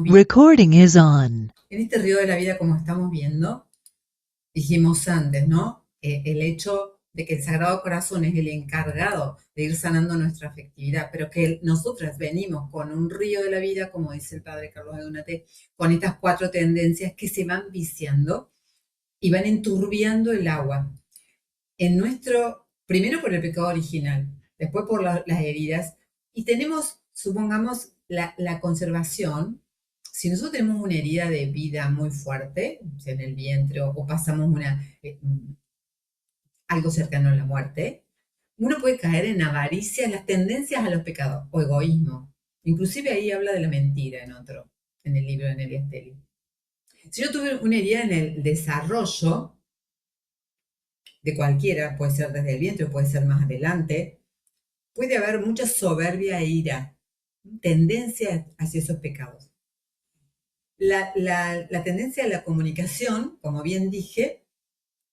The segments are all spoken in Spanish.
Recording is on. En este río de la vida, como estamos viendo, dijimos antes, ¿no? El hecho de que el Sagrado Corazón es el encargado de ir sanando nuestra afectividad, pero que nosotras venimos con un río de la vida, como dice el padre Carlos de Donate, con estas 4 tendencias que se van viciando y van enturbiando el agua. Primero por el pecado original, después por las heridas, y tenemos, supongamos, la conservación. Si nosotros tenemos una herida de vida muy fuerte, sea en el vientre, o pasamos algo cercano a la muerte, uno puede caer en avaricia, en las tendencias a los pecados, o egoísmo. Inclusive ahí habla de la mentira en el libro de Nelia Stelli. Si yo tuve una herida en el desarrollo, de cualquiera, puede ser desde el vientre, puede ser más adelante, puede haber mucha soberbia e ira, tendencia hacia esos pecados. La tendencia a la comunicación, como bien dije,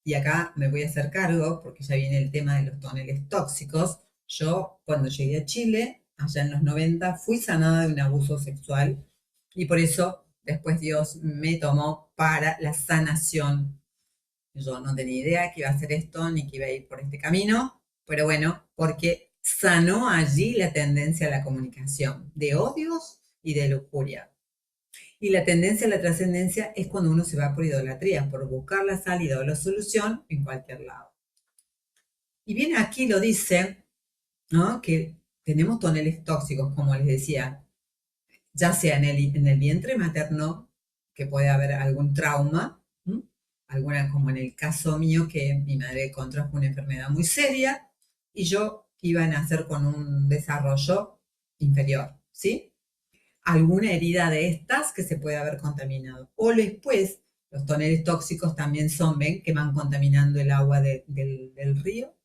y acá me voy a hacer cargo porque ya viene el tema de los toneles tóxicos. Yo, cuando llegué a Chile, allá en los 90, fui sanada de un abuso sexual y por eso después Dios me tomó para la sanación. Yo no tenía idea que iba a hacer esto ni que iba a ir por este camino, pero bueno, porque sanó allí la tendencia a la comunicación de odios y de lujuria. Y la tendencia a la trascendencia es cuando uno se va por idolatría, por buscar la salida o la solución en cualquier lado. Y bien aquí lo dice, ¿no? Que tenemos toneles tóxicos, como les decía, ya sea en el vientre materno, que puede haber algún trauma, alguna, como en el caso mío, que mi madre contrajo una enfermedad muy seria y yo iba a nacer con un desarrollo inferior, ¿sí? Alguna herida de estas que se puede haber contaminado. O después, los toneles tóxicos también son, ven, que van contaminando el agua del río.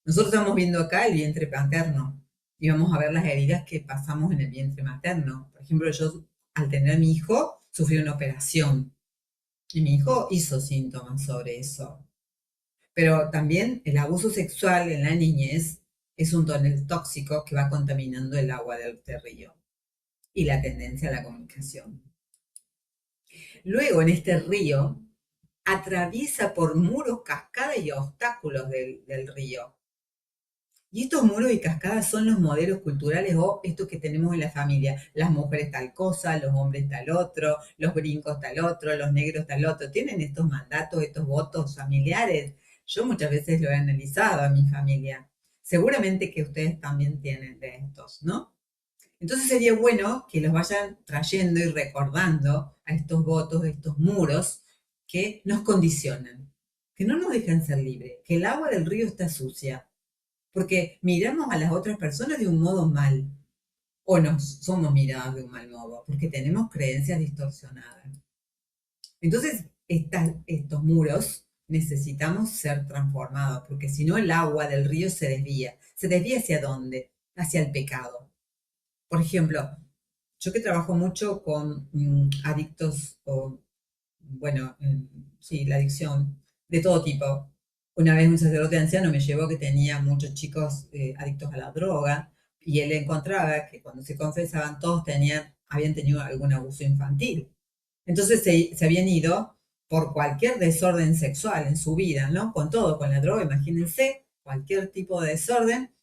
Nosotros estamos viendo acá el vientre materno y vamos a ver las heridas que pasamos en el vientre materno. Por ejemplo, yo al tener a mi hijo sufrí una operación y mi hijo hizo síntomas sobre eso. Pero también el abuso sexual en la niñez es un tonel tóxico que va contaminando el agua del río y la tendencia a la comunicación. Luego, en este río, atraviesa por muros, cascadas y obstáculos del río. Y estos muros y cascadas son los modelos culturales o estos que tenemos en la familia. Las mujeres tal cosa, los hombres tal otro, los brincos tal otro, los negros tal otro. Tienen estos mandatos, estos votos familiares. Yo muchas veces lo he analizado a mi familia. Seguramente que ustedes también tienen de estos, ¿no? Entonces sería bueno que los vayan trayendo y recordando a estos votos, a estos muros que nos condicionan, que no nos dejan ser libres, que el agua del río está sucia, porque miramos a las otras personas de un modo mal, o nos somos miradas de un mal modo, porque tenemos creencias distorsionadas. Entonces, estos muros necesitamos ser transformados, porque si no el agua del río se desvía. ¿Se desvía hacia dónde? Hacia el pecado. Por ejemplo, yo que trabajo mucho con adictos o, bueno, sí, la adicción de todo tipo. Una vez un sacerdote anciano me llevó que tenía muchos chicos adictos a la droga y él encontraba que cuando se confesaban todos habían tenido algún abuso infantil. Entonces se habían ido por cualquier desorden sexual en su vida, ¿no? Con todo, con la droga, imagínense, cualquier tipo de desorden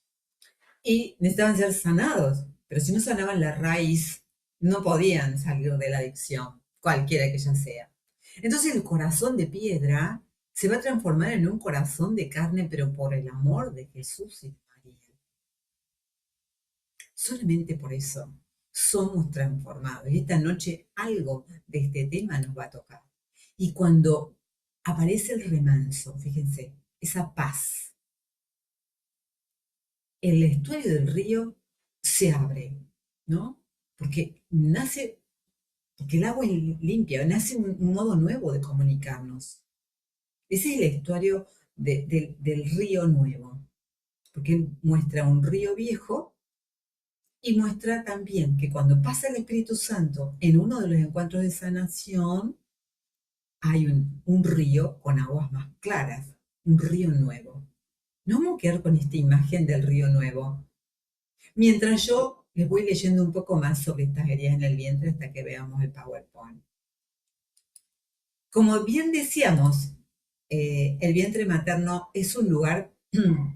y necesitaban ser sanados. Pero si no sanaban la raíz, no podían salir de la adicción, cualquiera que ella sea. Entonces el corazón de piedra se va a transformar en un corazón de carne, pero por el amor de Jesús y de María. Solamente por eso somos transformados. Y esta noche algo de este tema nos va a tocar. Y cuando aparece el remanso, fíjense, esa paz, el estuario del río se abre, ¿no? Porque porque el agua es limpia, nace un modo nuevo de comunicarnos. Ese es el estuario del río nuevo, porque muestra un río viejo y muestra también que cuando pasa el Espíritu Santo en uno de los encuentros de sanación, hay un río con aguas más claras, un río nuevo. Nos vamos a quedar con esta imagen del río nuevo. Mientras yo les voy leyendo un poco más sobre estas heridas en el vientre hasta que veamos el PowerPoint. Como bien decíamos, el vientre materno es un lugar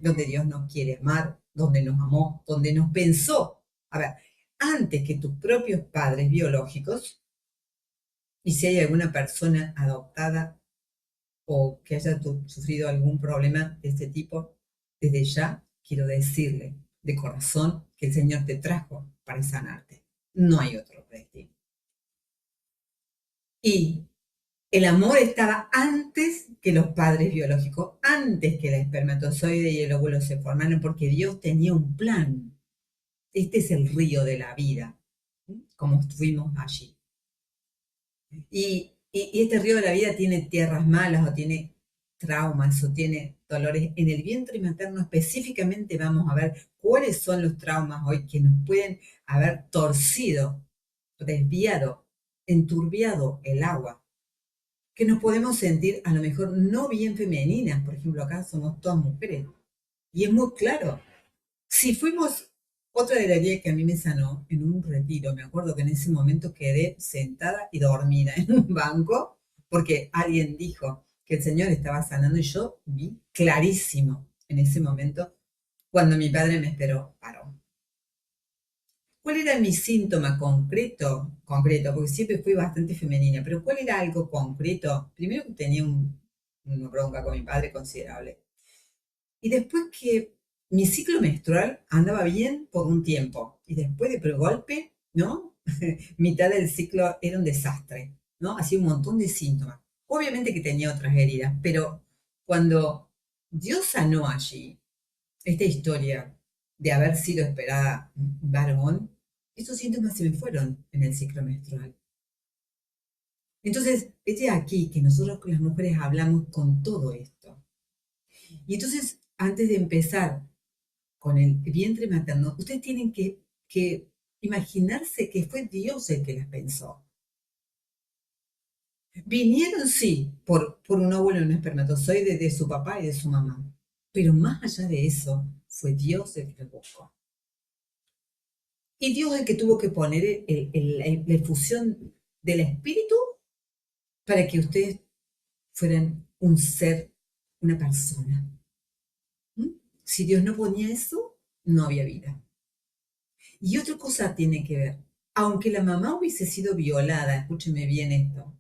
donde Dios nos quiere amar, donde nos amó, donde nos pensó. A ver, antes que tus propios padres biológicos, y si hay alguna persona adoptada o que haya sufrido algún problema de este tipo, desde ya quiero decirle de corazón que el Señor te trajo para sanarte. No hay otro destino. Y el amor estaba antes que los padres biológicos, antes que el espermatozoide y el óvulo se formaran, porque Dios tenía un plan. Este es el río de la vida, como estuvimos allí. Y este río de la vida tiene tierras malas o tiene traumas o tiene dolores. En el vientre materno específicamente vamos a ver cuáles son los traumas hoy que nos pueden haber torcido, desviado, enturbiado el agua, que nos podemos sentir a lo mejor no bien femeninas. Por ejemplo, acá somos todas mujeres. Y es muy claro. Si fuimos, otra de las ideas que a mí me sanó en un retiro, me acuerdo que en ese momento quedé sentada y dormida en un banco porque alguien dijo que el Señor estaba sanando y yo vi clarísimo en ese momento cuando mi padre me esperó, paró. ¿Cuál era mi síntoma concreto? Concreto, porque siempre fui bastante femenina, pero ¿cuál era algo concreto? Primero que tenía una bronca con mi padre considerable. Y después que mi ciclo menstrual andaba bien por un tiempo. Y después de golpe, ¿no? Mitad del ciclo era un desastre, ¿no? Hacía un montón de síntomas. Obviamente que tenía otras heridas, pero cuando Dios sanó allí, esta historia de haber sido esperada varón, esos síntomas se me fueron en el ciclo menstrual. Entonces, es de aquí que nosotros con las mujeres hablamos con todo esto. Y entonces, antes de empezar con el vientre materno, ustedes tienen que imaginarse que fue Dios el que las pensó. Vinieron, sí, por un óvulo y un espermatozoide de su papá y de su mamá. Pero más allá de eso, fue Dios el que los buscó. Y Dios el que tuvo que poner la infusión del espíritu para que ustedes fueran un ser, una persona. ¿Mm? Si Dios no ponía eso, no había vida. Y otra cosa tiene que ver. Aunque la mamá hubiese sido violada, escúcheme bien esto,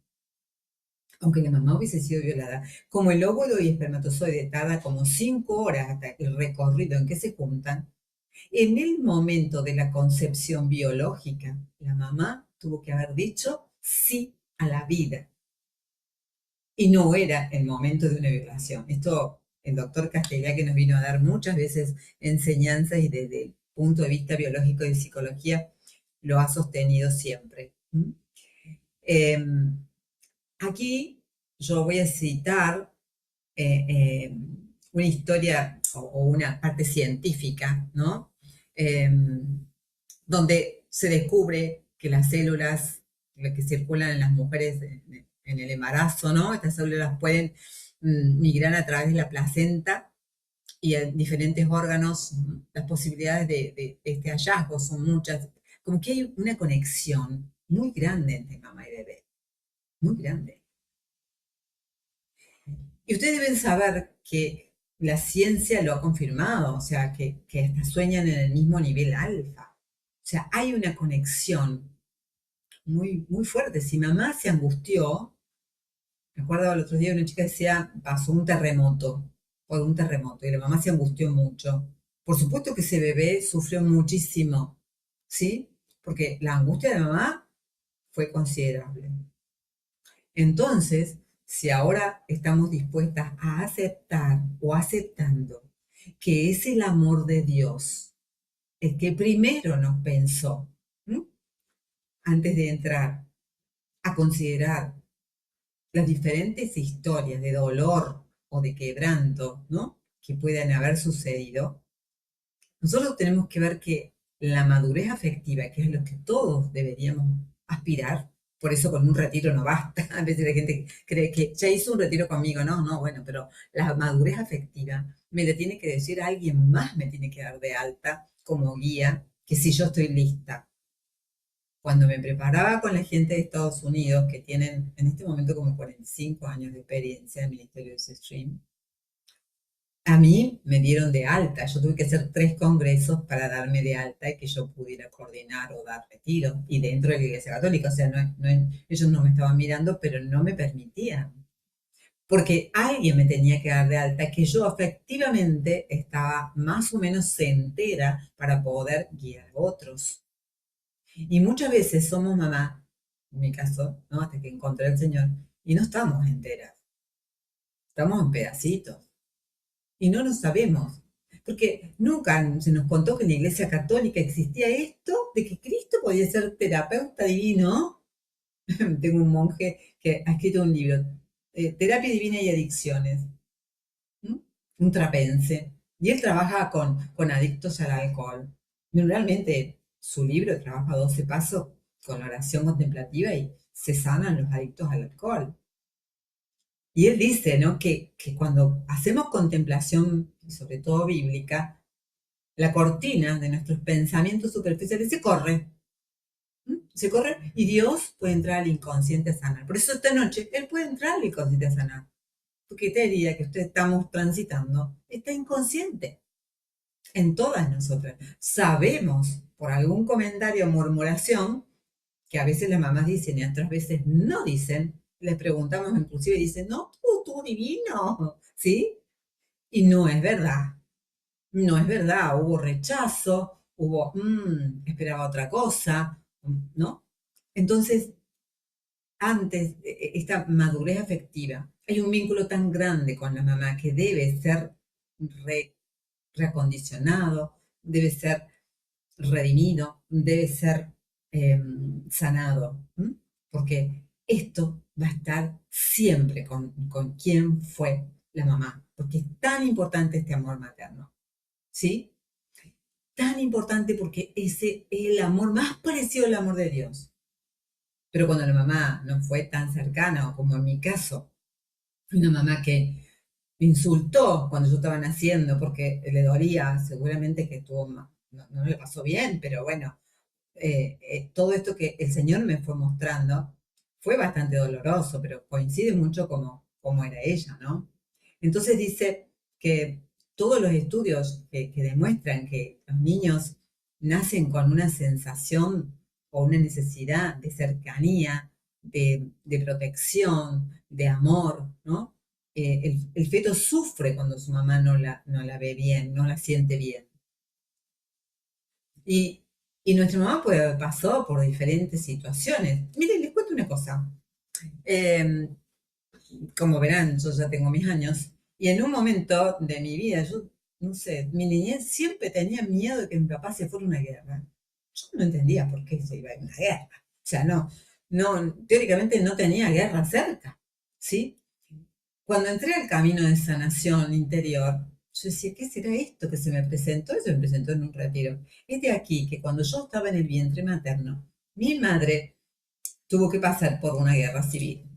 aunque la mamá hubiese sido violada, como el óvulo y espermatozoide tarda como 5 horas hasta el recorrido en que se juntan, en el momento de la concepción biológica, la mamá tuvo que haber dicho sí a la vida. Y no era el momento de una violación. Esto el doctor Castellá, que nos vino a dar muchas veces enseñanzas y desde el punto de vista biológico y de psicología, lo ha sostenido siempre. Aquí yo voy a citar una historia o una parte científica, ¿no? Donde se descubre que las células que circulan en las mujeres en el embarazo, ¿no? Estas células pueden migrar a través de la placenta y en diferentes órganos. Las posibilidades de este hallazgo son muchas. Como que hay una conexión muy grande entre mamá y bebé, muy grande. Y ustedes deben saber que la ciencia lo ha confirmado, o sea, que hasta sueñan en el mismo nivel alfa. O sea, hay una conexión muy, muy fuerte. Si mamá se angustió, me acuerdo el otro día una chica decía, pasó un terremoto, por un terremoto, y la mamá se angustió mucho. Por supuesto que ese bebé sufrió muchísimo, ¿sí? Porque la angustia de mamá fue considerable. Entonces, si ahora estamos dispuestas a aceptar o aceptando que es el amor de Dios el que primero nos pensó, ¿m? Antes de entrar a considerar las diferentes historias de dolor o de quebranto, ¿no? Que puedan haber sucedido, nosotros tenemos que ver que la madurez afectiva, que es lo que todos deberíamos aspirar, por eso con un retiro no basta. A veces la gente cree que ya hizo un retiro conmigo. No, no, bueno, pero la madurez afectiva me la tiene que decir alguien más, me tiene que dar de alta como guía que si yo estoy lista. Cuando me preparaba con la gente de Estados Unidos, que tienen en este momento como 45 años de experiencia en el Ministerio de Stream, a mí me dieron de alta. Yo tuve que hacer 3 congresos para darme de alta y que yo pudiera coordinar o dar retiro. Y dentro de la Iglesia Católica, o sea, ellos no me estaban mirando, pero no me permitían. Porque alguien me tenía que dar de alta, que yo efectivamente estaba más o menos entera para poder guiar a otros. Y muchas veces somos mamá, en mi caso, ¿no? Hasta que encontré al Señor, y no estamos enteras, estamos en pedacitos. Y no lo sabemos, porque nunca se nos contó que en la Iglesia Católica existía esto, de que Cristo podía ser terapeuta divino. Tengo un monje que ha escrito un libro, Terapia Divina y Adicciones, ¿m? Un trapense, y él trabaja con adictos al alcohol. Y realmente su libro trabaja 12 pasos con la oración contemplativa y se sanan los adictos al alcohol. Y él dice, ¿no? que cuando hacemos contemplación, sobre todo bíblica, la cortina de nuestros pensamientos superficiales se corre. Se corre y Dios puede entrar al inconsciente a sanar. Por eso esta noche Él puede entrar al inconsciente a sanar. Porque esta herida que ustedes estamos transitando está inconsciente en todas nosotras. Sabemos por algún comentario o murmuración que a veces las mamás dicen y otras veces no dicen. Les preguntamos inclusive y dicen, no, tú divino, ¿sí? Y no es verdad. No es verdad, hubo rechazo, hubo, esperaba otra cosa, ¿no? Entonces, antes, esta madurez afectiva, hay un vínculo tan grande con la mamá que debe ser re- reacondicionado, debe ser redimido, debe ser sanado, porque esto va a estar siempre con quien fue la mamá, porque es tan importante este amor materno, ¿sí? Tan importante porque ese es el amor más parecido al amor de Dios. Pero cuando la mamá no fue tan cercana, o como en mi caso, una mamá que me insultó cuando yo estaba naciendo porque le dolía, seguramente que estuvo, no le pasó bien, pero bueno, todo esto que el Señor me fue mostrando fue bastante doloroso, pero coincide mucho como era ella, ¿no? Entonces dice que todos los estudios que demuestran que los niños nacen con una sensación o una necesidad de cercanía, de protección, de amor, ¿no? El feto sufre cuando su mamá no la ve bien, no la siente bien. Y, y nuestra mamá puede haber pasado por diferentes situaciones. Miren, les cuento una cosa. Eh, Como verán, yo ya tengo mis años, y en un momento de mi vida, yo, no sé, mi niñez siempre tenía miedo de que mi papá se fuera a una guerra. Yo no entendía por qué se iba a una guerra. O sea, teóricamente no tenía guerra cerca, ¿sí? Cuando entré al camino de sanación interior, yo decía, ¿qué será esto que se me presentó? Y se me presentó en un retiro. Es de aquí que cuando yo estaba en el vientre materno, mi madre tuvo que pasar por una guerra civil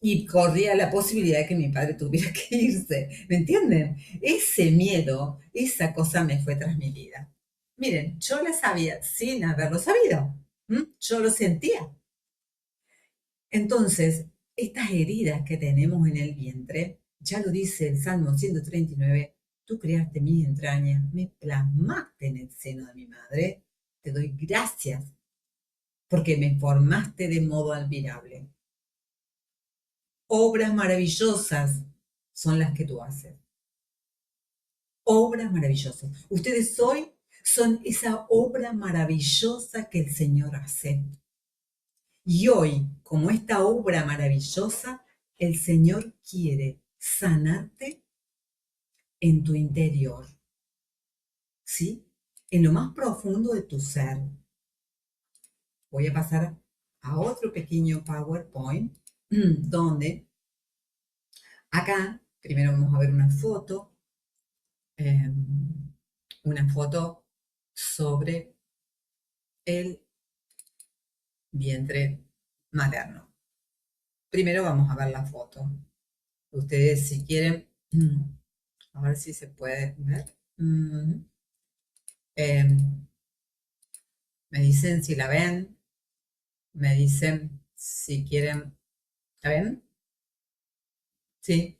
y corría la posibilidad de que mi padre tuviera que irse. ¿Me entienden? Ese miedo, esa cosa me fue transmitida. Miren, yo la sabía sin haberlo sabido. Yo lo sentía. Entonces, estas heridas que tenemos en el vientre, ya lo dice el Salmo 139, tú creaste mis entrañas, me plasmaste en el seno de mi madre, te doy gracias porque me formaste de modo admirable. Obras maravillosas son las que tú haces. Obras maravillosas. Ustedes hoy son esa obra maravillosa que el Señor hace. Y hoy, como esta obra maravillosa, el Señor quiere sanarte en tu interior, ¿sí? En lo más profundo de tu ser. Voy a pasar a otro pequeño PowerPoint, donde acá, primero vamos a ver eh, una foto sobre el vientre materno. Primero vamos a ver la foto. Ustedes, si quieren, a ver si se puede ver. Me dicen si la ven, me dicen si quieren. ¿La ven? Sí.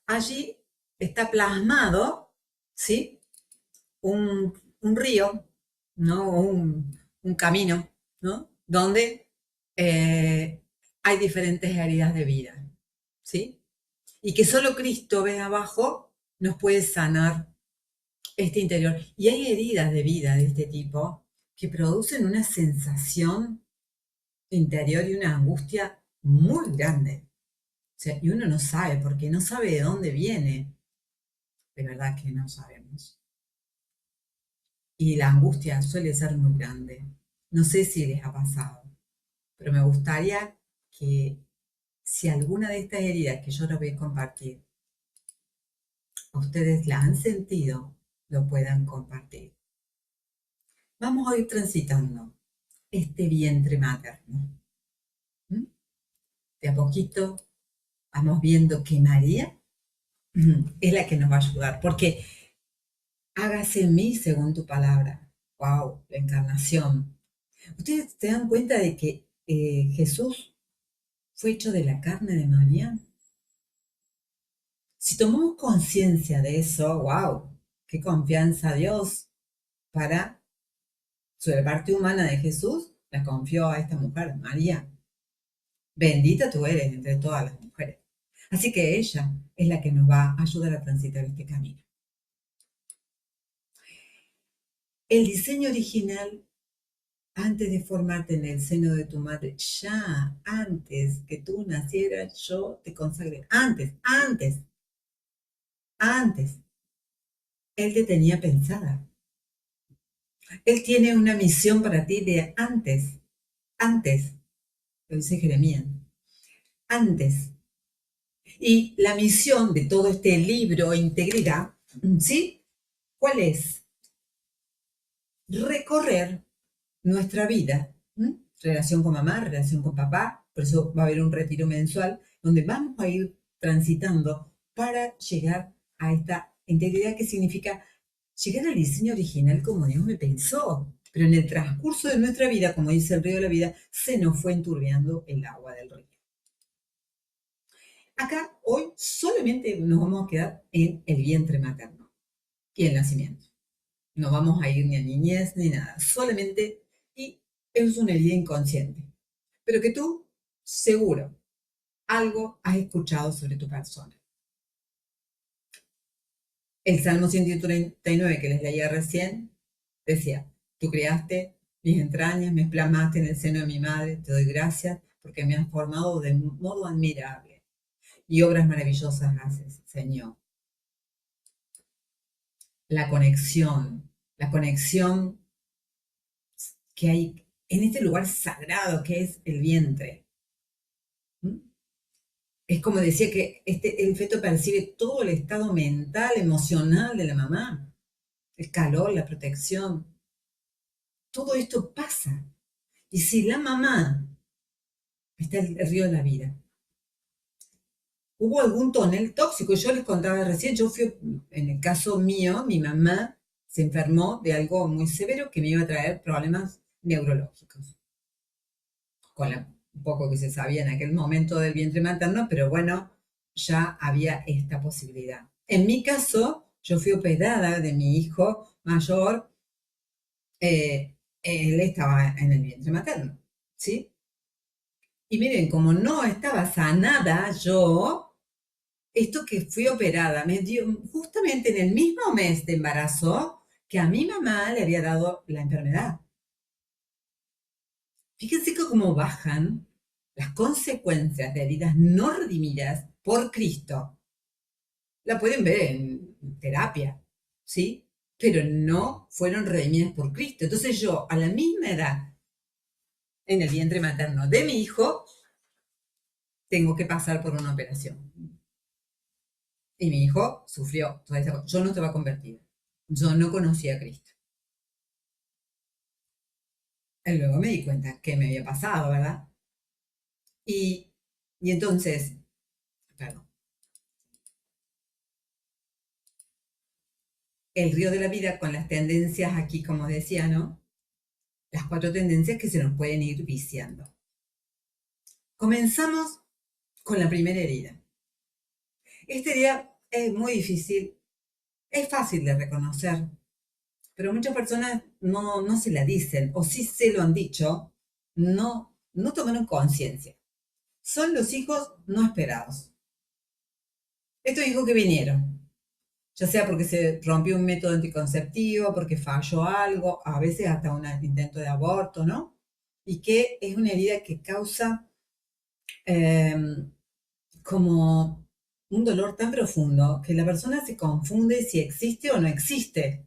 Allí está plasmado, ¿sí? Un río, ¿no? Un camino, ¿no? Donde hay diferentes heridas de vida, ¿sí? Y que solo Cristo ve abajo nos puede sanar este interior. Y hay heridas de vida de este tipo que producen una sensación interior y una angustia muy grande. O sea, y uno no sabe, porque no sabe de dónde viene. De verdad que no sabemos. Y la angustia suele ser muy grande. No sé si les ha pasado, pero me gustaría que si alguna de estas heridas que yo les voy a compartir, ustedes la han sentido, lo puedan compartir. Vamos a ir transitando este vientre materno. ¿Mm? De a poquito vamos viendo que María es la que nos va a ayudar, porque hágase en mí según tu palabra. Wow, la encarnación. ¿Ustedes se dan cuenta de que Jesús fue hecho de la carne de María? Si tomamos conciencia de eso, wow, qué confianza a Dios para sobre la parte humana de Jesús, la confió a esta mujer, María. Bendita tú eres entre todas las mujeres. Así que ella es la que nos va a ayudar a transitar este camino. El diseño original, antes de formarte en el seno de tu madre, ya antes que tú nacieras, yo te consagré. Antes. Él te tenía pensada. Él tiene una misión para ti de antes, lo dice Jeremías, antes. Y la misión de todo este libro Integridad, ¿sí? ¿Cuál es? Recorrer nuestra vida, relación con mamá, relación con papá, por eso va a haber un retiro mensual donde vamos a ir transitando para llegar a esta integridad que significa llegar al diseño original como Dios me pensó. Pero en el transcurso de nuestra vida, como dice el río de la vida, se nos fue enturbiando el agua del río. Acá hoy solamente nos vamos a quedar en el vientre materno y el nacimiento. No vamos a ir ni a niñez ni nada, solamente, y es una herida inconsciente, pero que tú seguro algo has escuchado sobre tu persona. El Salmo 139 que les leía recién decía, tú creaste mis entrañas, me plasmaste en el seno de mi madre, te doy gracias porque me has formado de modo admirable y obras maravillosas haces, Señor. La conexión que hay en este lugar sagrado que es el vientre. Es como decía que el feto percibe todo el estado mental, emocional de la mamá, el calor, la protección. Todo esto pasa. Y si la mamá está el río de la vida, hubo algún tonel tóxico, yo les contaba recién, en el caso mío, mi mamá se enfermó de algo muy severo que me iba a traer problemas neurológicos. Con un poco que se sabía en aquel momento del vientre materno, pero bueno, ya había esta posibilidad. En mi caso, yo fui operada de mi hijo mayor, él estaba en el vientre materno, ¿sí? Y miren, como no estaba sanada yo, esto que fui operada me dio justamente en el mismo mes de embarazo que a mi mamá le había dado la enfermedad. Fíjense que cómo bajan las consecuencias de heridas no redimidas por Cristo. La pueden ver en terapia, ¿sí? Pero no fueron redimidas por Cristo. Entonces yo, a la misma edad, en el vientre materno de mi hijo, tengo que pasar por una operación. Y mi hijo sufrió toda esa cosa. Yo no estaba convertida. Yo no conocía a Cristo. Y luego me di cuenta que me había pasado, ¿verdad? Y, y entonces, perdón, el río de la vida con las tendencias aquí, como decía, ¿no? Las 4 tendencias que se nos pueden ir viciando. Comenzamos con la primera herida. Esta herida es muy difícil, es fácil de reconocer, pero muchas personas no se la dicen, o sí se lo han dicho, no tomaron conciencia. Son los hijos no esperados. Estos hijos que vinieron, ya sea porque se rompió un método anticonceptivo, porque falló algo, a veces hasta un intento de aborto, ¿no? Y que es una herida que causa eh, como un dolor tan profundo que la persona se confunde si existe o no existe.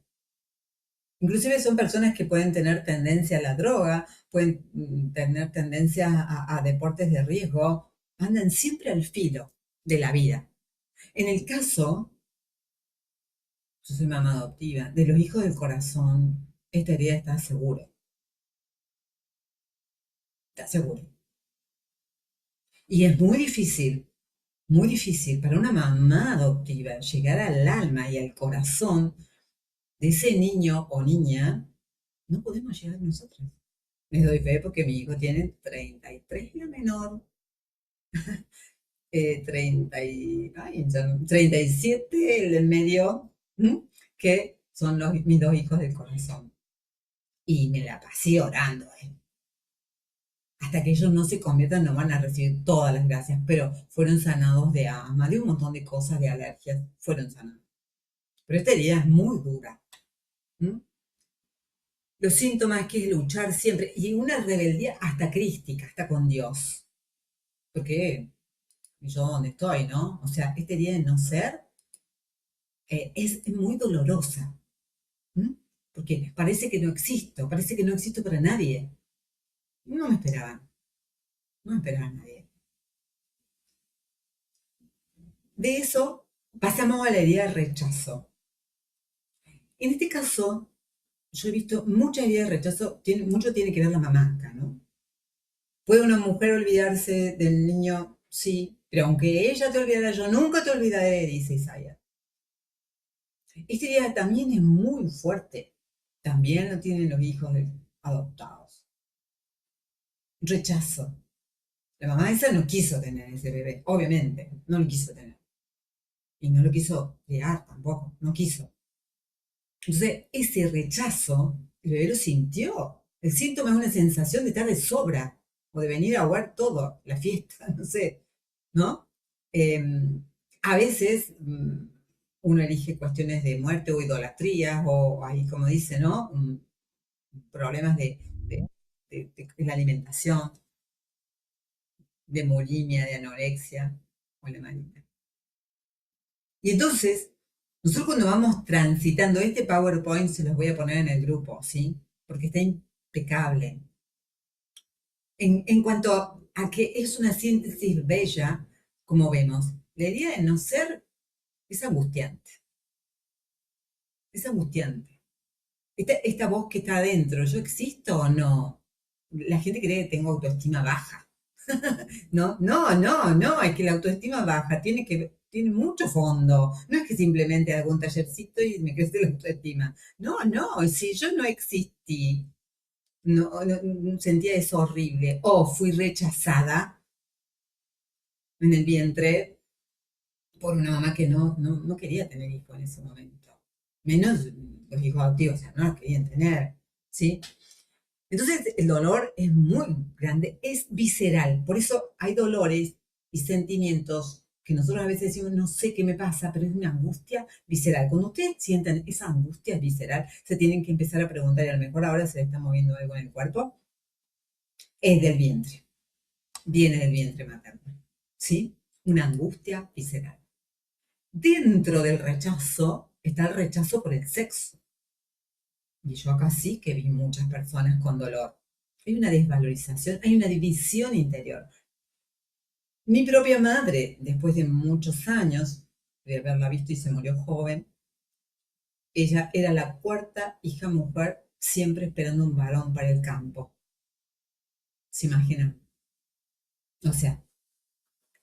Inclusive son personas que pueden tener tendencia a la droga, pueden tener tendencia a deportes de riesgo, andan siempre al filo de la vida. En el caso, yo soy mamá adoptiva, de los hijos del corazón, esta herida está seguro. Y es muy difícil para una mamá adoptiva llegar al alma y al corazón de ese niño o niña. No podemos llegar nosotros. Les doy fe porque mi hijo tiene 33, la menor, 37, el del medio, ¿m? Que son mis 2 hijos del corazón. Y me la pasé orando, ¿eh? Hasta que ellos no se conviertan, no van a recibir todas las gracias, pero fueron sanados de asma, de un montón de cosas, de alergias, fueron sanados. Pero esta herida es muy dura. ¿M? Los síntomas que es luchar siempre, y una rebeldía hasta crística, hasta con Dios. Porque yo donde estoy, ¿no? O sea, esta herida de no ser es muy dolorosa. ¿M? Porque parece que no existo para nadie. No me esperaban, no me esperaba nadie. De eso pasamos a la herida de rechazo. En este caso, yo he visto muchas heridas de rechazo, mucho tiene que ver la mamá acá, ¿no? ¿Puede una mujer olvidarse del niño? Sí, pero aunque ella te olvidara, yo nunca te olvidaré, dice Isaías. Esta herida también es muy fuerte. También lo tienen los hijos adoptados. Rechazo. La mamá esa no quiso tener ese bebé, obviamente, no lo quiso tener. Y no lo quiso criar tampoco, no quiso. Entonces, ese rechazo, el bebé lo sintió. El síntoma es una sensación de estar de sobra o de venir a ahogar todo, la fiesta, no sé, ¿no? Eh, a veces uno elige cuestiones de muerte o idolatría o ahí, como dice, ¿no? Problemas de la alimentación, de bulimia, de anorexia o alemania. Y entonces, nosotros cuando vamos transitando este PowerPoint, se los voy a poner en el grupo, ¿sí? Porque está impecable. En cuanto a que es una síntesis bella, como vemos, la idea de no ser es angustiante. Es angustiante. Esta voz que está adentro, ¿yo existo o no? La gente cree que tengo autoestima baja. No, es que la autoestima baja tiene mucho fondo. No es que simplemente hago un tallercito y me crece la autoestima. No, si yo no existí, sentía eso horrible, o fui rechazada en el vientre por una mamá que no quería tener hijos en ese momento. Menos los hijos adoptivos, o sea, no los querían tener, ¿sí? Entonces el dolor es muy grande, es visceral. Por eso hay dolores y sentimientos que nosotros a veces decimos, no sé qué me pasa, pero es una angustia visceral. Cuando ustedes sientan esa angustia visceral, se tienen que empezar a preguntar, y a lo mejor ahora se le está moviendo algo en el cuerpo, es del vientre, viene del vientre materno, ¿sí? Una angustia visceral. Dentro del rechazo está el rechazo por el sexo. Y yo acá sí que vi muchas personas con dolor. Hay una desvalorización, hay una división interior. Mi propia madre, después de muchos años de haberla visto y se murió joven, ella era la 4ª hija mujer, siempre esperando un varón para el campo. ¿Se imaginan? O sea,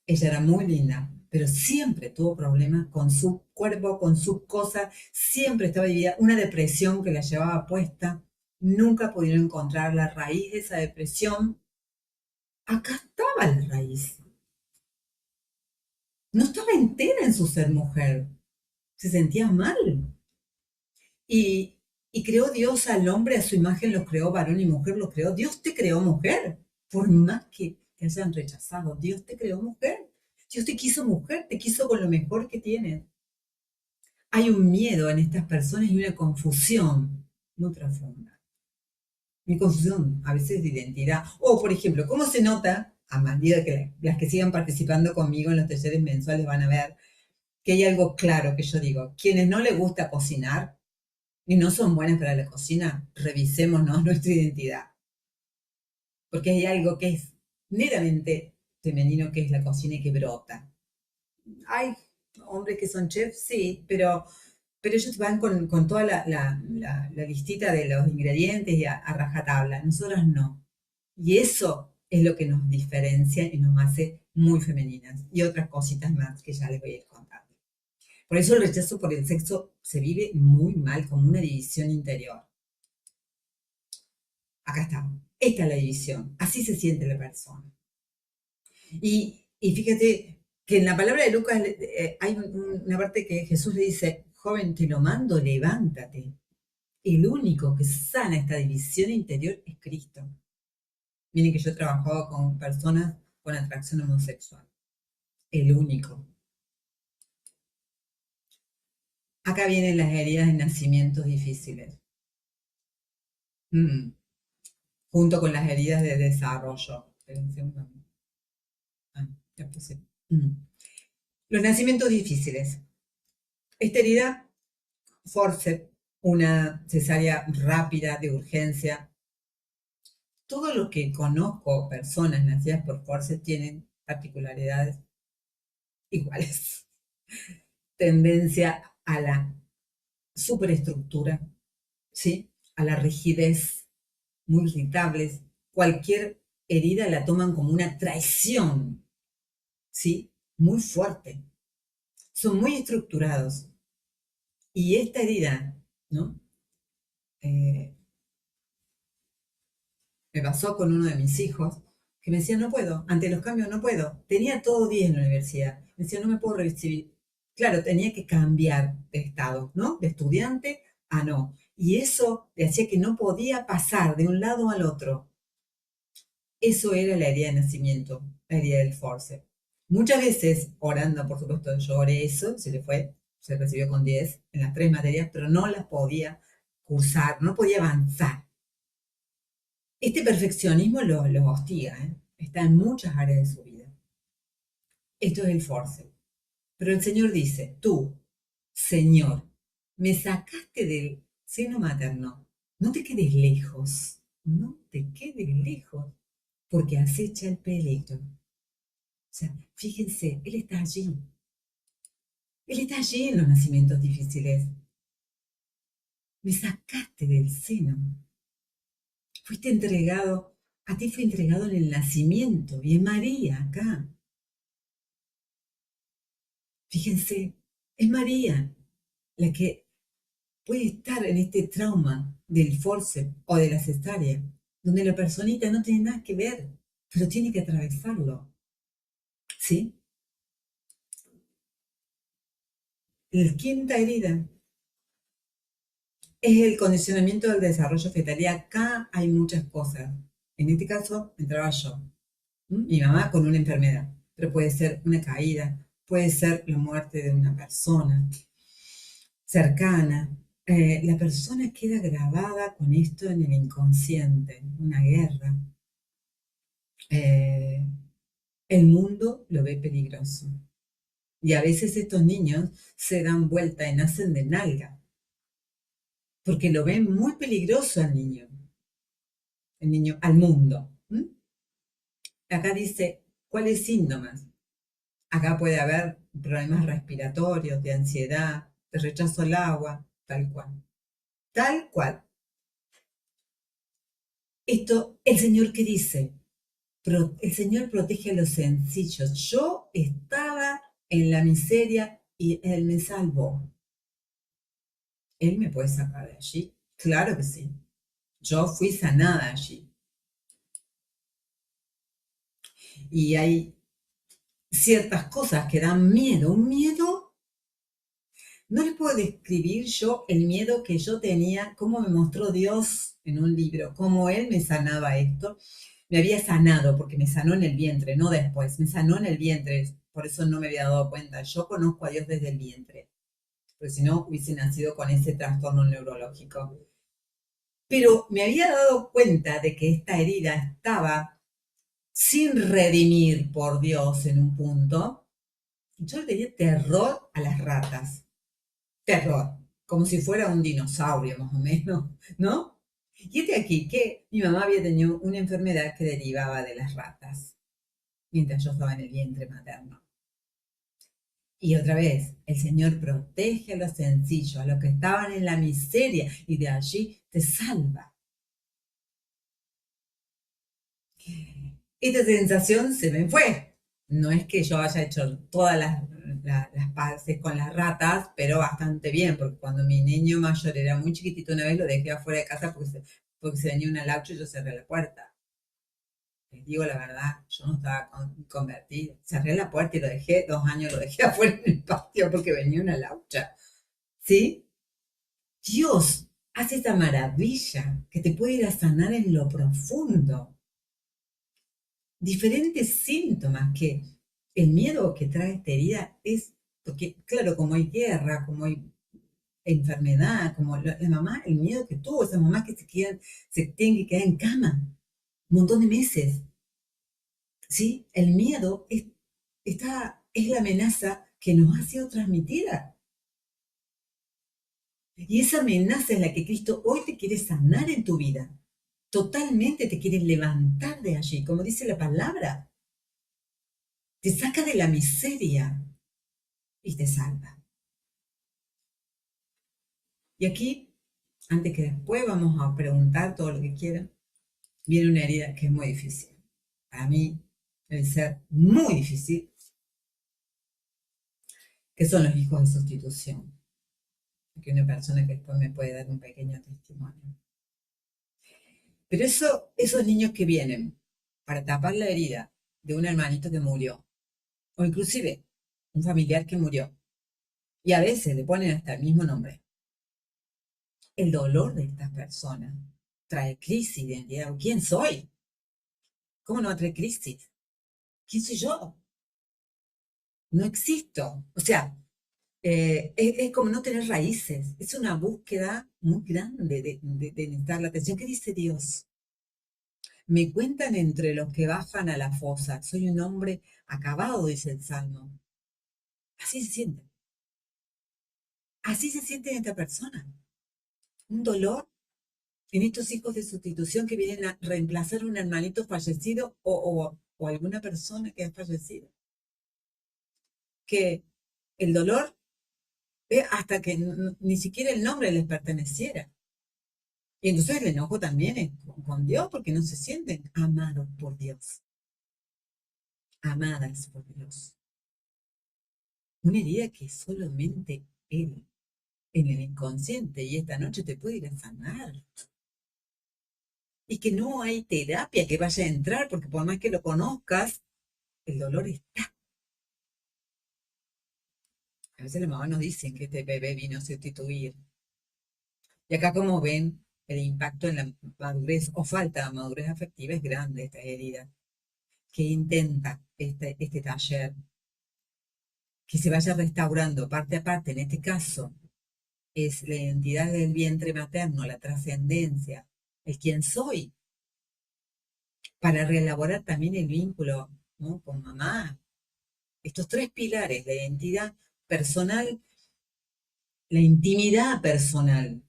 ella era muy linda, pero siempre tuvo problemas con su cuerpo, con sus cosas, siempre estaba dividida, una depresión que la llevaba puesta, nunca pudieron encontrar la raíz de esa depresión. Acá estaba la raíz, no estaba entera en su ser mujer, se sentía mal. Y, y creó Dios al hombre a su imagen, los creó varón y mujer, los creó. Dios te creó mujer, por más que te hayan rechazado, Dios te creó mujer. Dios te quiso mujer, te quiso con lo mejor que tienes. Hay un miedo en estas personas y una confusión muy profunda. Una confusión a veces de identidad. O, por ejemplo, ¿cómo se nota? A medida que las que sigan participando conmigo en los talleres mensuales van a ver que hay algo claro que yo digo. Quienes no les gusta cocinar y no son buenas para la cocina, revisémonos nuestra identidad. Porque hay algo que es meramente femenino, que es la cocina y que brota. Hay hombres que son chefs, sí, pero ellos van con toda la listita de los ingredientes y a rajatabla. Nosotras no. Y eso es lo que nos diferencia y nos hace muy femeninas. Y otras cositas más que ya les voy a ir contando. Por eso el rechazo por el sexo se vive muy mal, como una división interior. Acá está. Esta es la división. Así se siente la persona. Y fíjate que en la palabra de Lucas hay una parte que Jesús le dice, joven, te lo mando, levántate. El único que sana esta división interior es Cristo. Miren que yo he trabajado con personas con atracción homosexual. El único. Acá vienen las heridas de nacimientos difíciles. Mm. Junto con las heridas de desarrollo. Ah, ya puse. Mm. Los nacimientos difíciles. Esta herida, forceps, una cesárea rápida de urgencia. Todo lo que conozco, personas nacidas por forceps, tienen particularidades iguales. Tendencia a la superestructura, ¿sí? A la rigidez, muy irritables. Cualquier herida la toman como una traición, ¿sí? Muy fuerte. Son muy estructurados. Y esta herida, ¿no? Eh, me pasó con uno de mis hijos, que me decía, no puedo, ante los cambios no puedo. Tenía todo 10 en la universidad. Me decía, no me puedo recibir. Claro, tenía que cambiar de estado, ¿no? De estudiante a no. Y eso le hacía que no podía pasar de un lado al otro. Eso era la herida de nacimiento, la herida del force. Muchas veces, orando, por supuesto, yo oré eso, se le fue, se recibió con 10 en las 3 materias, pero no las podía cursar, no podía avanzar. Este perfeccionismo lo hostiga, ¿eh? Está en muchas áreas de su vida. Esto es el force. Pero el Señor dice, tú, Señor, me sacaste del seno materno, no te quedes lejos, no te quedes lejos, porque acecha el peligro. O sea, fíjense, Él está allí. Él está allí en los nacimientos difíciles. Me sacaste del seno. Fuiste entregado, a ti fue entregado en el nacimiento, y es María acá. Fíjense, es María la que puede estar en este trauma del forceps o de la cesárea, donde la personita no tiene nada que ver, pero tiene que atravesarlo. ¿Sí? La quinta herida es el condicionamiento del desarrollo fetal. Y acá hay muchas cosas. En este caso, entraba yo, mi mamá con una enfermedad, pero puede ser una caída, puede ser la muerte de una persona cercana. La persona queda grabada con esto en el inconsciente, una guerra. Eh, el mundo lo ve peligroso. Y a veces estos niños se dan vuelta y nacen de nalga, porque lo ven muy peligroso el niño al mundo. Acá dice, ¿cuáles síntomas? Acá puede haber problemas respiratorios, de ansiedad, de rechazo al agua, tal cual. Tal cual. Esto, el Señor que dice, el Señor protege a los sencillos. Yo estaba en la miseria y Él me salvó. ¿Él me puede sacar de allí? Claro que sí. Yo fui sanada allí. Y hay ciertas cosas que dan miedo. Un miedo, no les puedo describir yo el miedo que yo tenía, cómo me mostró Dios en un libro, cómo Él me sanaba esto. Me había sanado, porque me sanó en el vientre, no después, me sanó en el vientre, por eso no me había dado cuenta. Yo conozco a Dios desde el vientre, porque si no hubiese nacido con ese trastorno neurológico. Pero me había dado cuenta de que esta herida estaba sin redimir por Dios en un punto. Yo le tenía terror a las ratas, terror, como si fuera un dinosaurio más o menos, ¿no? Y este aquí, que mi mamá había tenido una enfermedad que derivaba de las ratas, mientras yo estaba en el vientre materno. Y otra vez, el Señor protege a los sencillos, a los que estaban en la miseria, y de allí te salva. Esta sensación se me fue. No es que yo haya hecho todas las paces con las ratas, pero bastante bien, porque cuando mi niño mayor era muy chiquitito, una vez lo dejé afuera de casa porque se venía una laucha y yo cerré la puerta. Les digo la verdad, yo no estaba convertida. Cerré la puerta y lo dejé, 2 años lo dejé afuera en el patio porque venía una laucha. ¿Sí? Dios hace esta maravilla que te puede ir a sanar en lo profundo. Diferentes síntomas que el miedo que trae esta herida es, porque claro, como hay guerra, como hay enfermedad, como la mamá, el miedo que tuvo, esa mamá que se tienen que quedar en cama un montón de meses, ¿sí? El miedo es la amenaza que nos ha sido transmitida. Y esa amenaza es la que Cristo hoy te quiere sanar en tu vida. Totalmente te quiere levantar de allí, como dice la palabra. Te saca de la miseria y te salva. Y aquí, antes que después vamos a preguntar todo lo que quieran, viene una herida que es muy difícil. Para mí debe ser muy difícil, que son los hijos de sustitución. Que una persona que después me puede dar un pequeño testimonio. Pero esos niños que vienen para tapar la herida de un hermanito que murió, o inclusive un familiar que murió, y a veces le ponen hasta el mismo nombre. El dolor de estas personas trae crisis de identidad. ¿Quién soy? ¿Cómo no va a traer crisis? ¿Quién soy yo? No existo. O sea, es como no tener raíces. Es una búsqueda muy grande de necesitar la atención. ¿Qué dice Dios? Me cuentan entre los que bajan a la fosa. Soy un hombre acabado, dice el Salmo. Así se siente. Así se siente esta persona. Un dolor en estos hijos de sustitución que vienen a reemplazar un hermanito fallecido o alguna persona que ha fallecido. Que el dolor hasta que ni siquiera el nombre les perteneciera. Y entonces el enojo también es con Dios porque no se sienten amados por Dios, amadas por Dios. Una herida que solamente Él, en el inconsciente, y esta noche te puede ir a sanar. Y que no hay terapia que vaya a entrar, porque por más que lo conozcas, el dolor está. A veces las mamás nos dicen que este bebé vino a sustituir. Y acá, como ven, el impacto en la madurez o falta de madurez afectiva es grande, esta herida. Que intenta este taller, que se vaya restaurando parte a parte. En este caso, es la identidad del vientre materno, la trascendencia, el quién soy, para reelaborar también el vínculo, ¿no?, con mamá. Estos tres pilares, la identidad personal, la intimidad personal.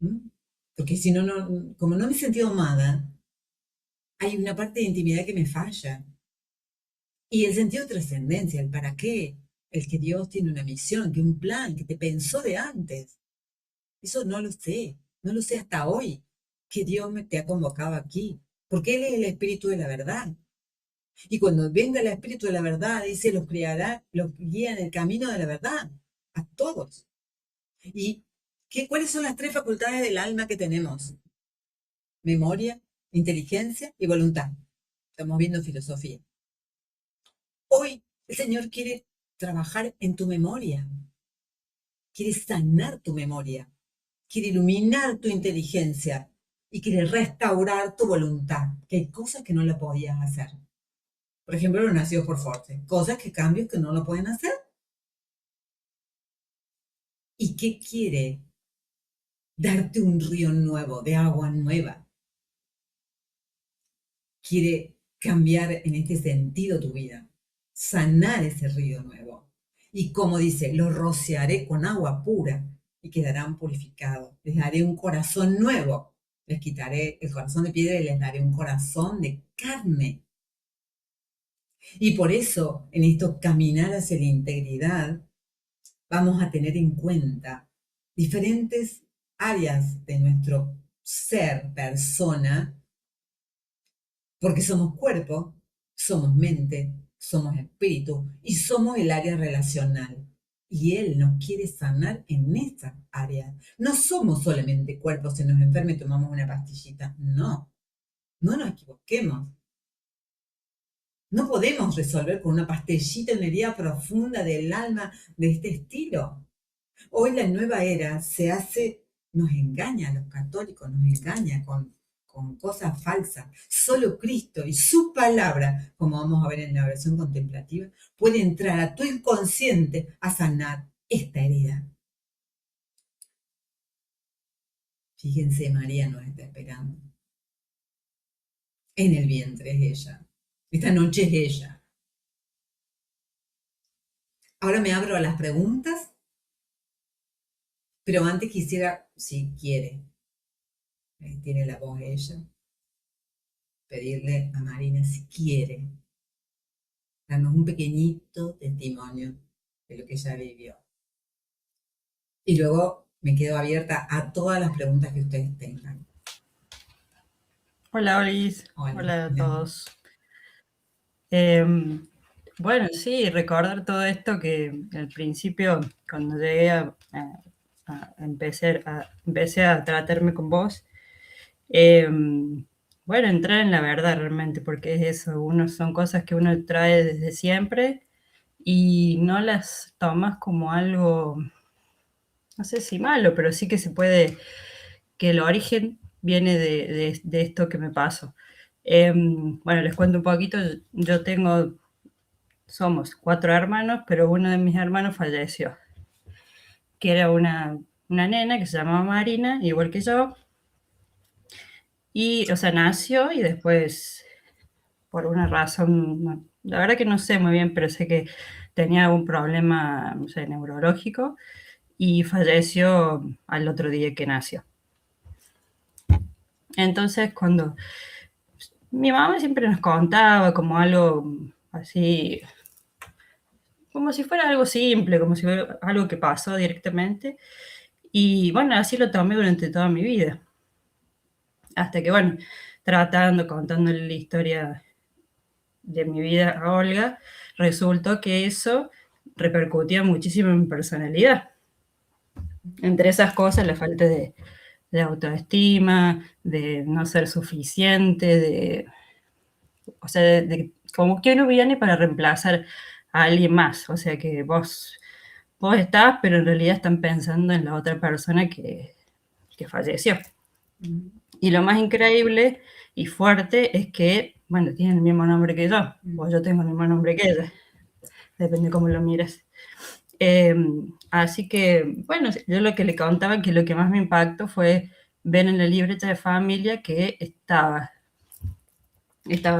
¿Mm? Porque si no, como no me he sentido amada, hay una parte de intimidad que me falla. Y el sentido de trascendencia, el para qué, el que Dios tiene una misión, que un plan, que te pensó de antes. Eso no lo sé hasta hoy, que Dios te ha convocado aquí, porque Él es el Espíritu de la verdad. Y cuando venga el Espíritu de la verdad, dice, los criará, los guía en el camino de la verdad, a todos. ¿Y cuáles son las tres facultades del alma que tenemos? Memoria, inteligencia y voluntad. Estamos viendo filosofía. Hoy el Señor quiere trabajar en tu memoria, quiere sanar tu memoria, quiere iluminar tu inteligencia y quiere restaurar tu voluntad, que hay cosas que no la podías hacer. Por ejemplo, los nacidos por fuerza, cosas que cambios que no lo pueden hacer. ¿Y qué quiere? Darte un río nuevo, de agua nueva. Quiere cambiar en este sentido tu vida, sanar ese río nuevo. Y como dice, los rociaré con agua pura y quedarán purificados. Les daré un corazón nuevo. Les quitaré el corazón de piedra y les daré un corazón de carne. Y por eso, en esto caminar hacia la integridad, vamos a tener en cuenta diferentes áreas de nuestro ser, persona, porque somos cuerpo, somos mente, somos espíritu y somos el área relacional. Y Él nos quiere sanar en esta área. No somos solamente cuerpo, si nos enferma y tomamos una pastillita. No, no nos equivoquemos. No podemos resolver con una pastillita una herida profunda del alma de este estilo. Hoy la nueva era nos engaña a los católicos, nos engaña con cosas falsas. Solo Cristo y su palabra, como vamos a ver en la oración contemplativa, puede entrar a tu inconsciente a sanar esta herida. Fíjense, María nos está esperando. En el vientre es ella. Esta noche es ella. Ahora me abro a las preguntas, pero antes quisiera, si quiere, tiene la voz ella, pedirle a Marina si quiere darnos un pequeñito testimonio de lo que ella vivió. Y luego me quedo abierta a todas las preguntas que ustedes tengan. Hola, Olis. Hola a todos. Bueno, sí, recordar todo esto que al principio, cuando llegué empecé a tratarme con vos, bueno, entrar en la verdad realmente, porque es eso, son cosas que uno trae desde siempre y no las tomas como algo, no sé si malo, pero sí que se puede, que el origen viene de esto que me pasó. Bueno, les cuento un poquito, somos 4 hermanos, pero uno de mis hermanos falleció, que era una nena que se llamaba Marina, igual que yo, y, o sea, nació y después, por una razón, la verdad que no sé muy bien, pero sé que tenía algún problema, no sé, neurológico, y falleció al otro día que nació. Entonces, cuando mi mamá siempre nos contaba como algo así, como si fuera algo simple, como si fuera algo que pasó directamente. Y bueno, así lo tomé durante toda mi vida. Hasta que, bueno, contándole la historia de mi vida a Olga, resultó que eso repercutía muchísimo en mi personalidad. Entre esas cosas, la falta de autoestima, de no ser suficiente, o sea, como que uno viene para reemplazar a alguien más. O sea, que vos estás, pero en realidad están pensando en la otra persona que falleció. Y lo más increíble y fuerte es que, bueno, tienen el mismo nombre que yo, o yo tengo el mismo nombre que ella, depende cómo lo mires. Así que, bueno, yo lo que le contaba, que lo que más me impactó fue ver en la libreta de familia que estaba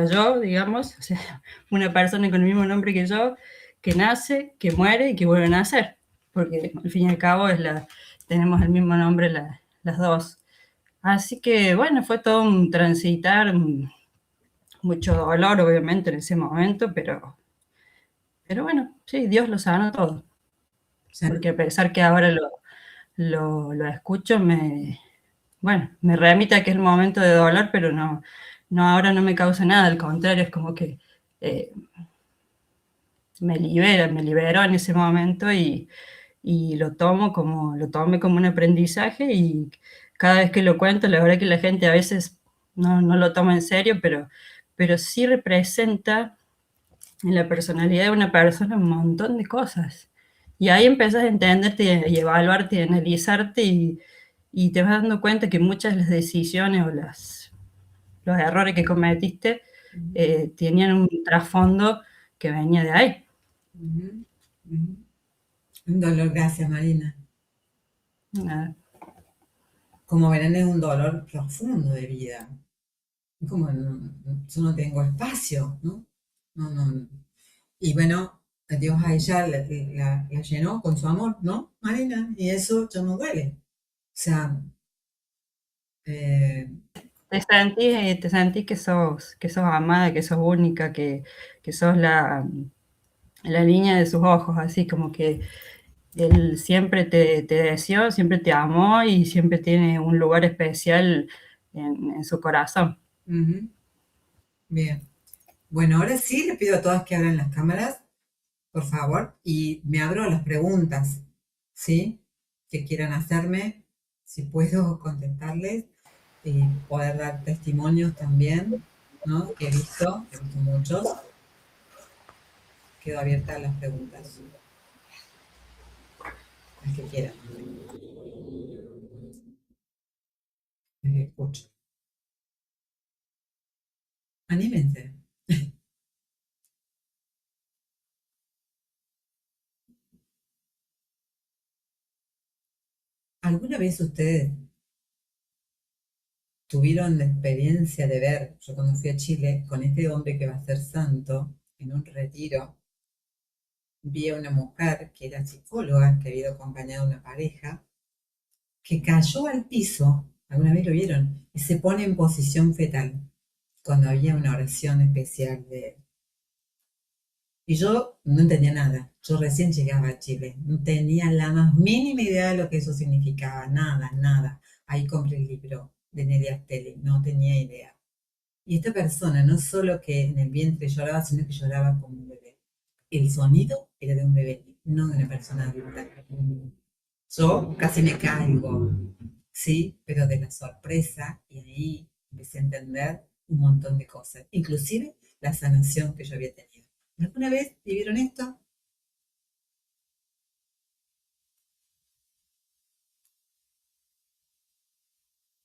yo, digamos, o sea, una persona con el mismo nombre que yo, que nace, que muere y que vuelve a nacer, porque al fin y al cabo tenemos el mismo nombre las dos. Así que, bueno, fue todo un transitar, mucho dolor, obviamente, en ese momento, pero bueno, sí, Dios lo sanó todo. Porque a pesar que ahora lo escucho, me remite a que es el momento de dolor, pero no, ahora no me causa nada, al contrario, es como que eh, me liberó en ese momento y lo tomé como un aprendizaje y cada vez que lo cuento, la verdad que la gente a veces no lo toma en serio, pero sí representa en la personalidad de una persona un montón de cosas. Y ahí empiezas a entenderte y evaluarte y analizarte y te vas dando cuenta que muchas de las decisiones o los errores que cometiste tenían un trasfondo que venía de ahí. Ujú, ujú. Un dolor, gracias Marina. Nada. Como verán, es un dolor profundo de vida. Es como, yo no tengo espacio, ¿no? No, no. Y bueno, Dios a ella la llenó con su amor, ¿no, Marina? Y eso ya no duele. O sea, eh, Te sentís que sos amada, que sos única, que sos la niña de sus ojos, así como que él siempre te deseó, siempre te amó y siempre tiene un lugar especial en su corazón. ujú, bien. Bueno, ahora sí le pido a todas que abran las cámaras, por favor, y me abro a las preguntas, ¿sí? Que quieran hacerme, si puedo contestarles y poder dar testimonios también, ¿no? Que he visto muchos. Quedo abierta a las preguntas, las que quieran. Les escucho. Anímense. ¿Alguna vez ustedes tuvieron la experiencia de ver, yo cuando fui a Chile, con este hombre que va a ser santo, en un retiro, vi a una mujer que era psicóloga, que había ido acompañada de una pareja, que cayó al piso, alguna vez lo vieron, y se pone en posición fetal, cuando había una oración especial de... Y yo no entendía nada, yo recién llegaba a Chile, no tenía la más mínima idea de lo que eso significaba, nada, nada. Ahí compré el libro de Nelia Stelling, no tenía idea. Y esta persona no solo que en el vientre lloraba, sino que lloraba como un bebé. El sonido era de un bebé, no de una persona adulta. Yo casi me caigo, sí, pero de la sorpresa, y ahí empecé a entender un montón de cosas, inclusive la sanación que yo había tenido. ¿Alguna vez vivieron esto?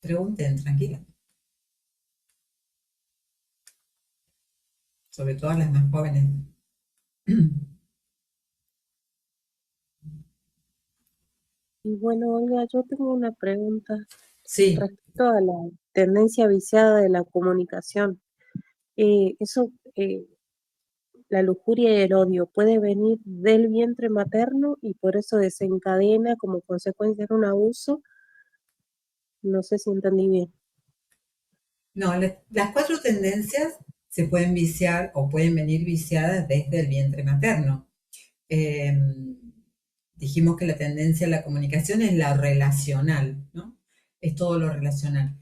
Pregunten, tranquila. Sobre todo las más jóvenes. Y bueno, Olga, yo tengo una pregunta Sí, respecto a la tendencia viciada de la comunicación. Eso, la lujuria y el odio puede venir del vientre materno y por eso desencadena como consecuencia de un abuso. No sé si entendí bien. no, las cuatro tendencias se pueden viciar o pueden venir viciadas desde el vientre materno. Eh, Dijimos que la tendencia a la comunicación es la relacional, ¿no? Es todo lo relacional.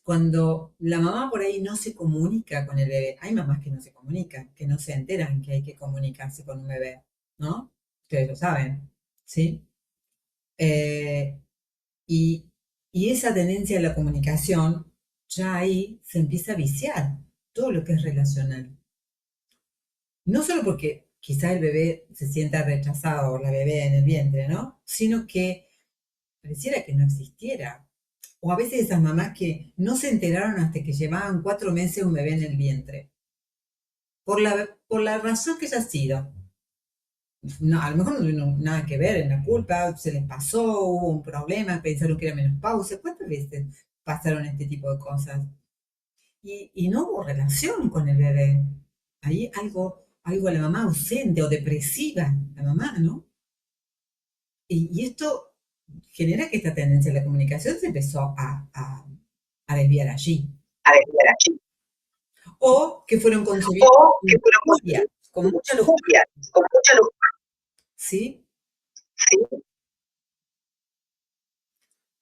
Cuando la mamá por ahí no se comunica con el bebé, hay mamás que no se comunican, que no se enteran que hay que comunicarse con un bebé, ¿no? Ustedes lo saben, ¿sí? Eh, y, y esa tendencia a la comunicación, ya ahí se empieza a viciar todo lo que es relacional. No solo porque quizá el bebé se sienta rechazado o la bebé en el vientre, ¿no? Sino que pareciera que no existiera. O a veces esas mamás que no se enteraron hasta que llevaban 4 meses un bebé en el vientre. Por la razón que haya sido. No, a lo mejor no tuvieron nada que ver en la culpa, se les pasó, hubo un problema, pensaron que era menopausia. ¿Cuántas veces pasaron este tipo de cosas? Y no hubo relación con el bebé. Ahí algo a la mamá ausente o depresiva, la mamá, ¿no? Y esto genera que esta tendencia a la comunicación se empezó a desviar allí. O que fueron concebidos con lujuria, con mucha lujuria, ¿sí?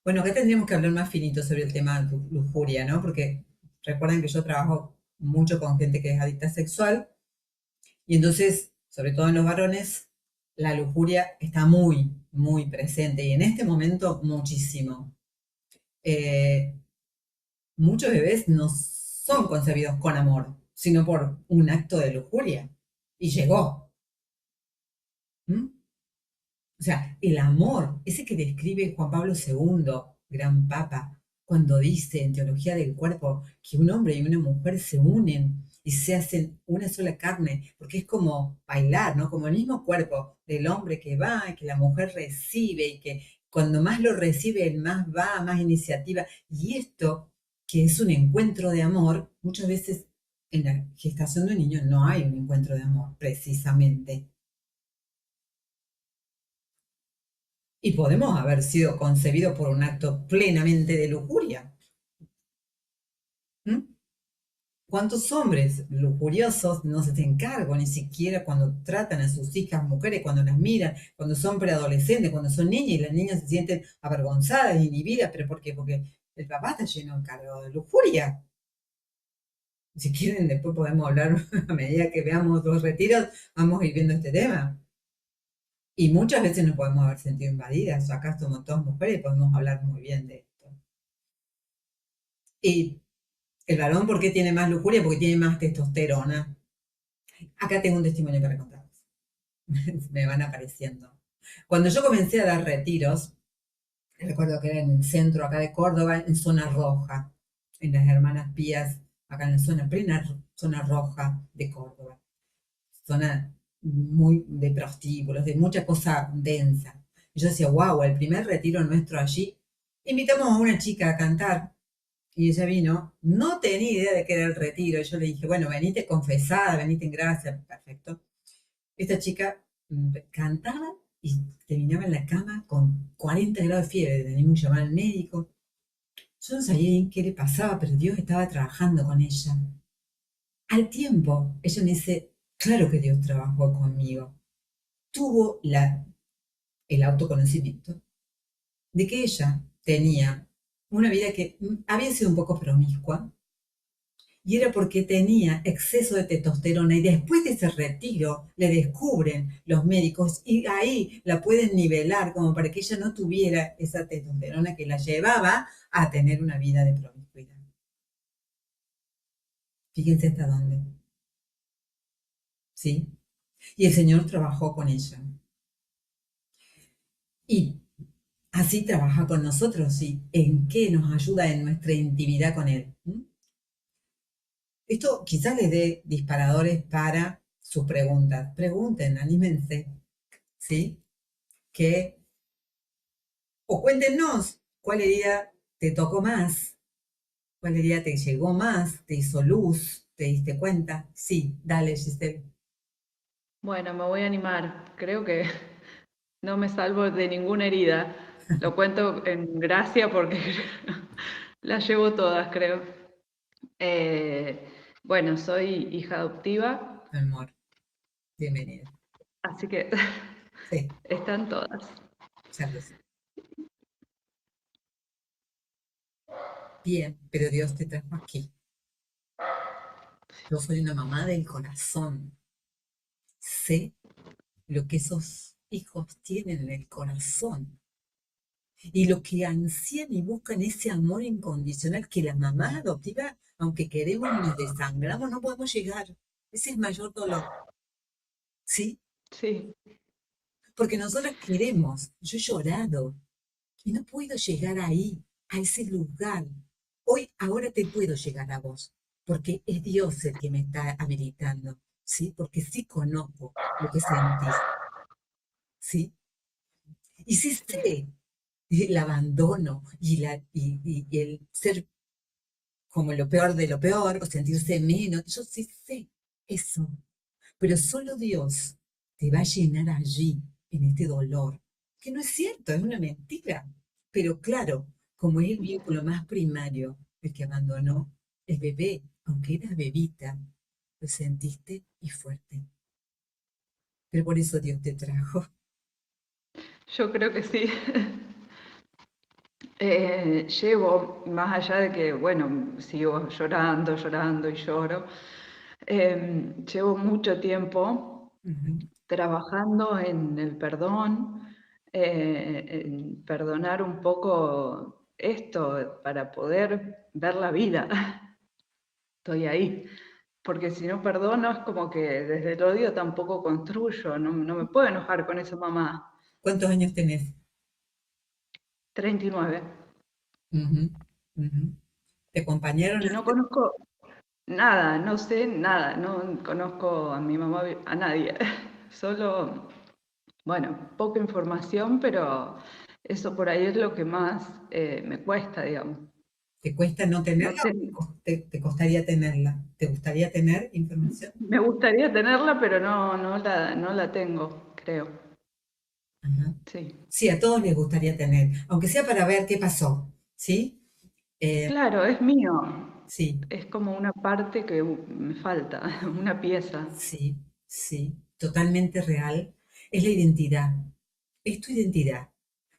Bueno, acá tendríamos que hablar más finito sobre el tema de lujuria, ¿no? Porque recuerden que yo trabajo mucho con gente que es adicta sexual Y entonces, sobre todo en los varones, la lujuria está muy, muy presente y en este momento muchísimo. Muchos bebés no son concebidos con amor, sino por un acto de lujuria. Y llegó. ¿Mm? O sea, el amor, ese que describe Juan Pablo II, gran papa, cuando dice en Teología del Cuerpo que un hombre y una mujer se unen y se hacen una sola carne, porque es como bailar, ¿no? Como el mismo cuerpo del hombre que va y que la mujer recibe y que cuando más lo recibe, él más va, más iniciativa. Y esto, que es un encuentro de amor, muchas veces en la gestación de un niño no hay un encuentro de amor, precisamente. Y podemos haber sido concebidos por un acto plenamente de lujuria. ¿Mm? ¿Cuántos hombres lujuriosos no se hacen cargo ni siquiera cuando tratan a sus hijas mujeres, cuando las miran, cuando son preadolescentes, cuando son niñas y las niñas se sienten avergonzadas, inhibidas? ¿Pero por qué? Porque el papá está lleno de cargo de lujuria. Si quieren, después podemos hablar a medida que veamos los retiros, vamos a ir viendo este tema. Y muchas veces nos podemos haber sentido invadidas. Acá somos todas mujeres y podemos hablar muy bien de esto. Y el varón, ¿por qué tiene más lujuria? Porque tiene más testosterona. Acá tengo un testimonio para contarles. Me van apareciendo. Cuando yo comencé a dar retiros, recuerdo que era en el centro acá de Córdoba, en zona roja, en las Hermanas Pías, acá en la zona, plena zona roja de Córdoba. Zona muy de prostíbulos, de mucha cosa densa. Y yo decía, wow, el primer retiro nuestro allí, invitamos a una chica a cantar. Y ella vino, no tenía idea de qué era el retiro. Y yo le dije, bueno, venite confesada, venite en gracia, perfecto. Esta chica cantaba y terminaba en la cama con 40 grados de fiebre. Teníamos que llamar al médico. Yo no sabía bien qué le pasaba, pero Dios estaba trabajando con ella. Al tiempo, ella me dice, claro que Dios trabajó conmigo. Tuvo el autoconocimiento de que ella tenía una vida que había sido un poco promiscua, y era porque tenía exceso de testosterona y después de ese retiro le descubren los médicos y ahí la pueden nivelar como para que ella no tuviera esa testosterona que la llevaba a tener una vida de promiscuidad. Fíjense hasta dónde. ¿Sí? Y el Señor trabajó con ella. Y así trabaja con nosotros, ¿sí? ¿En qué nos ayuda en nuestra intimidad con Él? Esto quizás les dé disparadores para sus preguntas. Pregunten, anímense, ¿sí? O cuéntenos cuál herida te tocó más, cuál herida te llegó más, te hizo luz, te diste cuenta. Sí, dale, Giselle. Bueno, me voy a animar. Creo que no me salvo de ninguna herida. Lo cuento en gracia porque las llevo todas, creo. Bueno, soy hija adoptiva, Amor, bienvenida. así que Sí, están todas. ya lo sé. Bien, pero Dios te trajo aquí. Yo soy una mamá del corazón. Sé lo que esos hijos tienen en el corazón y lo que ansían y buscan ese amor incondicional que la mamá adoptiva, aunque queremos y nos desangramos, no podemos llegar. Ese es el mayor dolor, ¿sí? Sí, Porque nosotros queremos, yo he llorado y no puedo llegar ahí, a ese lugar. Ahora te puedo llegar a vos, porque es Dios el que me está habilitando, ¿sí? Porque sí conozco lo que sentís, ¿sí? Y sí sé el abandono y el ser como lo peor de lo peor, o sentirse menos. Yo sí sé eso, pero solo Dios te va a llenar allí, en este dolor, que no es cierto, es una mentira. Pero claro, como es el vínculo más primario, el que abandonó el bebé, aunque era bebita, lo sentiste y fuerte. Pero por eso Dios te trajo. yo creo que sí. Llevo, más allá de que, bueno, sigo llorando, llorando y lloro, Llevo mucho tiempo Ujú. trabajando en el perdón, en perdonar un poco esto para poder ver la vida. Estoy ahí. Porque si no perdono es como que desde el odio tampoco construyo, no me puedo enojar con esa mamá. ¿Cuántos años tenés? 39. Ujú, ujú. ¿Te acompañaron? Y no conozco nada, no sé nada, no conozco a mi mamá, a nadie. Solo, bueno, poca información, pero eso por ahí es lo que más me cuesta, digamos. ¿Te cuesta no No tenerla sé, o te costaría tenerla? ¿Te gustaría tener información? me gustaría tenerla, pero no la tengo, creo. Ajá. Sí. Sí, a todos les gustaría tener, aunque sea para ver qué pasó, ¿sí? Eh, Claro, es mío. sí, Es como una parte que me falta, una pieza. sí, sí, totalmente real. Es la identidad, es tu identidad,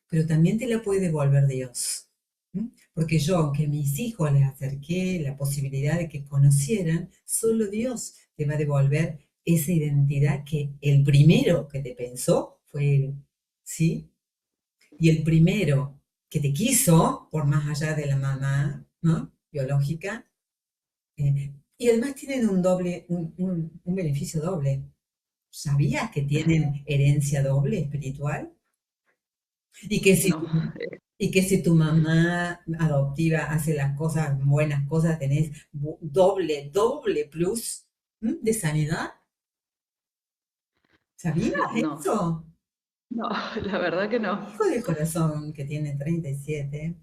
pero también te la puede devolver Dios. ¿M? Porque yo, aunque a mis hijos les acerqué la posibilidad de que conocieran, solo Dios te va a devolver esa identidad que el primero que te pensó fue Él, ¿sí? Y el primero que te quiso, por más allá de la mamá, ¿no? Biológica, y además tienen un doble, un beneficio doble. ¿Sabías que tienen herencia doble espiritual? Y que si No, tu, y que si tu mamá adoptiva hace las cosas, buenas cosas, tenés doble plus de sanidad. ¿Sabías no, eso? no, la verdad que Mi hijo no. del corazón, que tiene 37,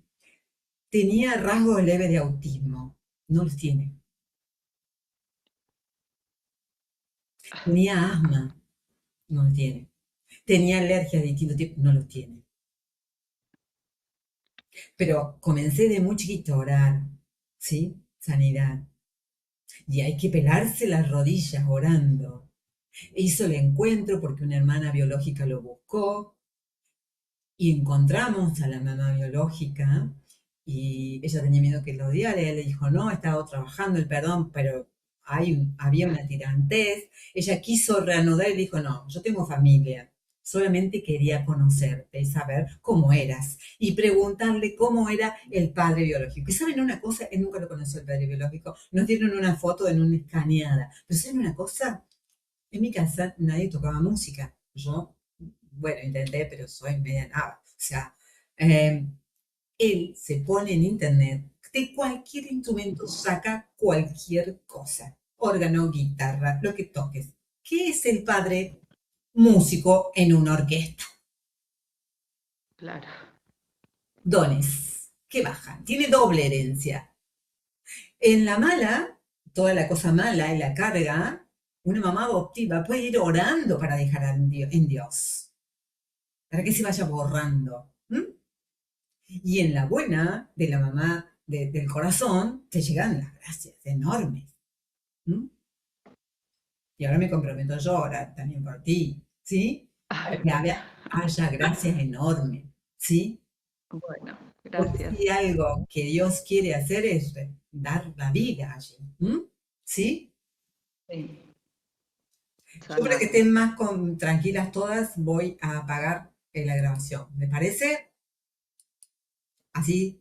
tenía rasgos leves de autismo. No los tiene. Tenía asma. No los tiene. Tenía alergias de distintos tipos. No los tiene. Pero comencé de muy chiquito a orar, ¿sí? Sanidad. Y hay que pelarse las rodillas orando. Hizo el encuentro porque una hermana biológica lo buscó y encontramos a la mamá biológica y ella tenía miedo que lo odiara. Él le dijo, no, he estado trabajando el perdón, pero había una tirantez. Ella quiso reanudar y dijo, no, yo tengo familia. Solamente quería conocerte y saber cómo eras y preguntarle cómo era el padre biológico. Y saben una cosa, él nunca lo conoció el padre biológico. Nos dieron una foto en una escaneada. Pero saben una cosa, en mi casa nadie tocaba música. Yo, bueno, intenté, pero soy media nada. O sea, eh, él se pone en internet, de cualquier instrumento saca cualquier cosa. Órgano, guitarra, lo que toques. ¿Qué es el padre músico en una orquesta? Claro. Dones que bajan. Tiene doble herencia. En la mala, toda la cosa mala y la carga, una mamá adoptiva puede ir orando para dejar en Dios, para que se vaya borrando. ¿M? Y en la buena de la mamá del corazón te llegan las gracias enormes. ¿M? Y ahora me comprometo yo a orar también por ti, ¿sí? Para Ay, que bueno, haya gracias enormes, ¿sí? bueno, Porque gracias. si algo que Dios quiere hacer es dar la vida allí, ¿m? ¿Sí? Sí, Yo para que sanar. estén más tranquilas todas, voy a apagar la grabación. ¿Me parece? Así